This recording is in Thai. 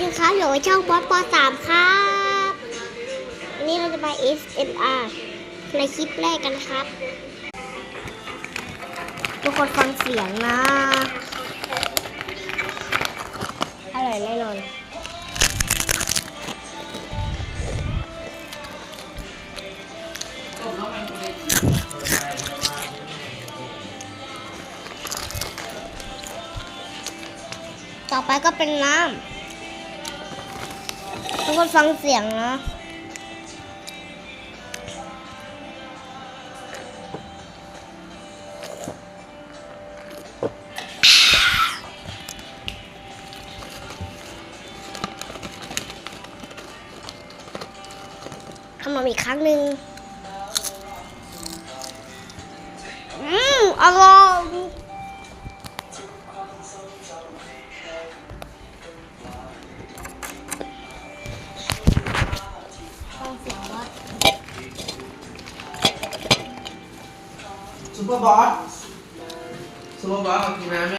ครับอยู่ในช่องบอสป3ครับวันนี้เราจะไป SMR ในคลิปแรกกันนะครับทุกคนฟังเสียงนะอร่อยแน่นอนต่อไปก็เป็นน้ำทุกคนฟังเสียงนะทำมาอีกครั้งหนึ่งอร่อยซุปเปอร์บอสเอากินน้ำ